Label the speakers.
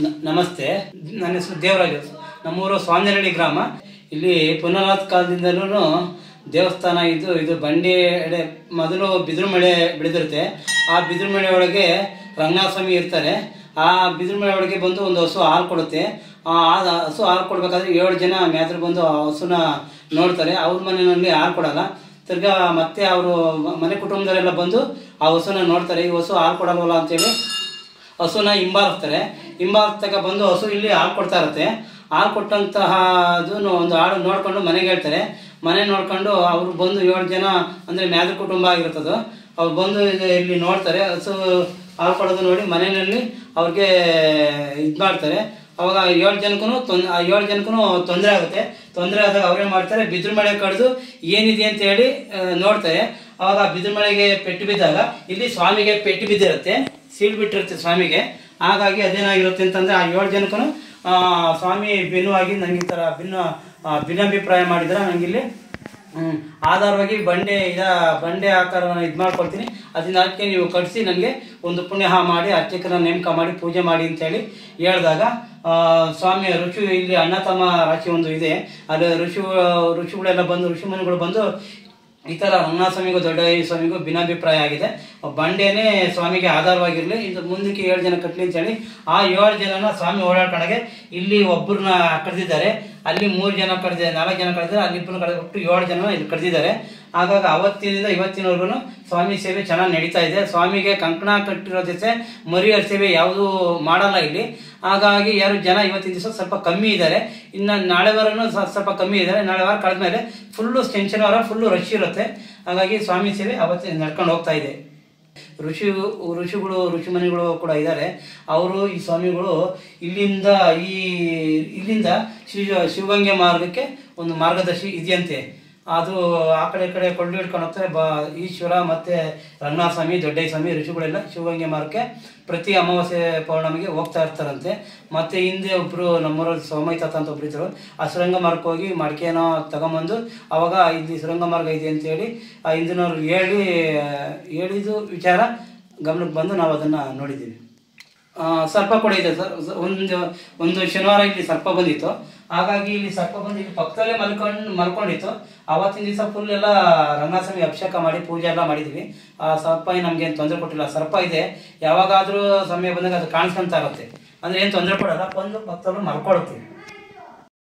Speaker 1: ನಮಸ್ತೆ, ನನ್ನ ಹೆಸರು ದೇವರಾಜು. ನಮ್ಮೂರು ಸ್ವಾಮಿನಹಳ್ಳಿ ಗ್ರಾಮ. ಇಲ್ಲಿ ಪುನರಾತ್ ಕಾಲದಿಂದಲೂ ದೇವಸ್ಥಾನ ಇದು ಬಂಡಿ ಎಡೆ ಮೊದಲು ಬಿದಿರು ಮಳೆ ಬೆಳೆದಿರುತ್ತೆ. ಆ ಬಿದಿರು ಮಳೆ ಒಳಗೆ ರಂಗನಾಥ ಸ್ವಾಮಿ ಇರ್ತಾರೆ. ಆ ಬಿದಿರು ಮಳೆ ಒಳಗೆ ಬಂದು ಒಂದು ಹಸು ಹಾಲು ಕೊಡುತ್ತೆ. ಆ ಹಸು ಹಾಲು ಕೊಡ್ಬೇಕಾದ್ರೆ 7 ಜನ ಮ್ಯಾದ್ರು ಬಂದು ಆ ಹಸುನ ನೋಡ್ತಾರೆ. ಅವ್ರ ಮನೆಯಲ್ಲಿ ಹಾಲು ಕೊಡಲ್ಲ. ತಿರ್ಗಾ ಮತ್ತೆ ಅವರು ಮನೆ ಕುಟುಂಬದವರೆಲ್ಲ ಬಂದು ಆ ಹಸುನ ನೋಡ್ತಾರೆ. ಈ ಹಸು ಹಾಲು ಕೊಡಲ್ವಲ್ಲ ಅಂತೇಳಿ ಹಸುನ ಹಿಂಬಾಲಿಸ್ತಕ ಬಂದು ಹಸು ಇಲ್ಲಿ ಹಾಲು ಕೊಡ್ತಾ ಇರುತ್ತೆ. ಹಾಲು ಕೊಟ್ಟಂತಹ ಅದನ್ನು ಒಂದು ಹಾಡು ನೋಡ್ಕೊಂಡು ಮನೆಗೆ ಹೇಳ್ತಾರೆ. ಮನೆ ನೋಡ್ಕೊಂಡು ಅವರು ಬಂದು 7 ಜನ ಅಂದರೆ ಮ್ಯಾದ್ರ ಕುಟುಂಬ ಆಗಿರ್ತದೆ. ಅವ್ರು ಬಂದು ಇಲ್ಲಿ ನೋಡ್ತಾರೆ. ಹಸು ಹಾಲು ಕೊಡೋದು ನೋಡಿ ಮನೆಯಲ್ಲಿ ಅವ್ರಿಗೆ ಇದು ಮಾಡ್ತಾರೆ. ಅವಾಗ 7 ಜನಕ್ಕೂ ತೊಂದರೆ ಆಗುತ್ತೆ. ತೊಂದರೆ ಆದಾಗ ಅವ್ರೇನು ಮಾಡ್ತಾರೆ, ಬಿದಿರು ಮಳೆ ಕಡ್ದು ಏನಿದೆ ಅಂತ ಹೇಳಿ ನೋಡ್ತಾರೆ. ಅವಾಗ ಬಿದಿರು ಮಳೆಗೆ ಪೆಟ್ಟು ಬಿದ್ದಾಗ ಇಲ್ಲಿ ಸ್ವಾಮಿಗೆ ಪೆಟ್ಟು ಬಿದ್ದಿರುತ್ತೆ, ಸೀಲ್ ಬಿಟ್ಟಿರುತ್ತೆ ಸ್ವಾಮಿಗೆ. ಹಾಗಾಗಿ ಅದೇನಾಗಿರುತ್ತೆ ಅಂತಂದರೆ ಆ 7 ಜನಕ್ಕೂ ಸ್ವಾಮಿ ಭಿನ್ನವಾಗಿ ನಂಗೆ ಈ ಥರ ಭಿನ್ನಾಭಿಪ್ರಾಯ ಮಾಡಿದ್ರೆ ನನಗಿಲ್ಲಿ ಆಧಾರವಾಗಿ ಬಂಡೆ ಆಕಾರವನ್ನು ಇದು ಮಾಡ್ಕೊಳ್ತೀನಿ. ಅದನ್ನ ಅದಕ್ಕೆ ನೀವು ಕಟ್ಟಿಸಿ ನನಗೆ ಒಂದು ಪುಣ್ಯ ಮಾಡಿ ಅರ್ಚಕರ ನೇಮಕ ಮಾಡಿ ಪೂಜೆ ಮಾಡಿ ಅಂತೇಳಿ ಹೇಳಿದಾಗ ಸ್ವಾಮಿ ಇಲ್ಲಿ ಅಣ್ಣ ತಮ್ಮ ರಾಶಿ ಒಂದು ಇದೆ. ಅದು ಋಷಿಗಳೆಲ್ಲ ಬಂದು ಋಷಿಮುನಿಗಳು ಬಂದು ಈ ಥರ ರಂಗನಾಥ ಸ್ವಾಮಿಗೂ ದೊಡ್ಡ ಸ್ವಾಮಿಗೂ ಭಿನ್ನಾಭಿಪ್ರಾಯ ಆಗಿದೆ. ಬಂಡೇನೆ ಸ್ವಾಮಿಗೆ ಆಧಾರವಾಗಿರಲಿ, ಇದು ಮುಂದಕ್ಕೆ 7 ಜನ ಕಟ್ಟಲಿ ಅಂತೇಳಿ ಆ 7 ಜನನ ಸ್ವಾಮಿ ಓಡಾಡ್ಕೊಂಡಾಗೆ ಇಲ್ಲಿ ಒಬ್ಬರನ್ನ ಕರೆದಿದ್ದಾರೆ, ಅಲ್ಲಿ 3 ಜನ ಕರೆದಿದ್ದಾರೆ, 4 ಜನ ಕರೆದಿದ್ದಾರೆ, ಅಲ್ಲಿ ಇಬ್ಬರನ್ನ ಕರೆದ್ಬಿಟ್ಟು 7 ಜನ ಇಲ್ಲಿ ಕರೆದಿದ್ದಾರೆ. ಹಾಗಾಗಿ ಅವತ್ತಿನಿಂದ ಇವತ್ತಿನವರೆಗೂ ಸ್ವಾಮಿ ಸೇವೆ ಚೆನ್ನಾಗಿ ನಡೀತಾ ಇದೆ. ಸ್ವಾಮಿಗೆ ಕಂಕಣ ಕಟ್ಟಿರೋ ಜೊತೆ ಮರಿಯರ ಸೇವೆ ಯಾವುದೂ ಮಾಡಲ್ಲ ಇಲ್ಲಿ. ಹಾಗಾಗಿ ಜನ ಇವತ್ತಿನ ದಿವಸ ಸ್ವಲ್ಪ ಕಮ್ಮಿ ಇದ್ದಾರೆ. ಇನ್ನು ನಾಳೆ ವಾರನೂ ಸ್ವಲ್ಪ ಕಮ್ಮಿ ಇದ್ದಾರೆ. ನಾಳೆ ವಾರ ಕಳೆದ ಮೇಲೆ ಫುಲ್ಲು ಶನಿವಾರ ಫುಲ್ಲು ರಶ್ ಇರುತ್ತೆ. ಹಾಗಾಗಿ ಸ್ವಾಮಿ ಸೇವೆ ಅವತ್ತು ನಡ್ಕೊಂಡು ಹೋಗ್ತಾ ಇದೆ. ಋಷಿಮುನಿಗಳು ಕೂಡ ಇದ್ದಾರೆ. ಅವರು ಈ ಸ್ವಾಮಿಗಳು ಇಲ್ಲಿಂದ ಶಿವಗಂಗೆ ಮಾರ್ಗಕ್ಕೆ ಒಂದು ಮಾರ್ಗದರ್ಶಿ ಇದೆಯಂತೆ. ಅದು ಆ ಕಡೆ ಕೊಂಡು ಹಿಡ್ಕೊಂಡು ಹೋಗ್ತಾರೆ. ಈಶ್ವರ ಮತ್ತು ರಂಗನಾಥ ಸ್ವಾಮಿ, ದೊಡ್ಡ ಸ್ವಾಮಿ, ಋಷಿಗಳೆಲ್ಲ ಶಿವಗಂಗೆ ಮಾರ್ಗಕ್ಕೆ ಪ್ರತಿ ಅಮಾವಾಸ್ಯೆ ಪೌರ್ಣಮಿಗೆ ಹೋಗ್ತಾ ಇರ್ತಾರಂತೆ. ಮತ್ತು ಹಿಂದೆ ಒಬ್ಬರು ನಮ್ಮೂರಲ್ಲಿ ಸೋಮೈತಾತ ಅಂತ ಒಬ್ರು ಇದ್ರು. ಆ ಸುರಂಗ ಮಾರ್ಗಕ್ಕೆ ಹೋಗಿ ಮಡಿಕೆನೋ ತಗೊಂಬಂದು ಅವಾಗ ಇಲ್ಲಿ ಸುರಂಗ ಮಾರ್ಗ ಇದೆ ಅಂತೇಳಿ ಆ ಹಿಂದಿನವ್ರು ಹೇಳಿದ್ದು ವಿಚಾರ ಗಮನಕ್ಕೆ ಬಂದು ನಾವು ಅದನ್ನು ನೋಡಿದ್ದೀವಿ. ಸರ್ಪ ಕೂಡ ಇದೆ ಸರ್. ಒಂದು ಶನಿವಾರ ಇಲ್ಲಿ ಸರ್ಪ ಬಂದಿತ್ತು. ಹಾಗಾಗಿ ಇಲ್ಲಿ ಸರ್ಪ ಬಂದು ಇಲ್ಲಿ ಪಕ್ಕದಲ್ಲೇ ಮಲ್ಕೊಂಡಿತ್ತು. ಆವತ್ತಿನ ದಿವಸ ಫುಲ್ ಎಲ್ಲ ರಂಗನಾಥ ಸ್ವಾಮಿ ಅಭಿಷೇಕ ಮಾಡಿ ಪೂಜೆ ಎಲ್ಲ ಮಾಡಿದ್ವಿ. ಆ ಸರ್ಪ ನಮ್ಗೇನು ತೊಂದರೆ ಕೊಟ್ಟಿಲ್ಲ. ಸರ್ಪ ಇದೆ, ಯಾವಾಗಾದರೂ ಸಮಯ ಬಂದಾಗ ಅದು ಕಾಣಿಸ್ಕೊಂತ ಇರುತ್ತೆ. ಅಂದರೆ ಏನು ತೊಂದರೆ ಕೊಡಲ್ಲ, ಬಂದು ಪಕ್ಕದಲ್ಲೂ ಮಲ್ಕೊಳ್ತೀವಿ.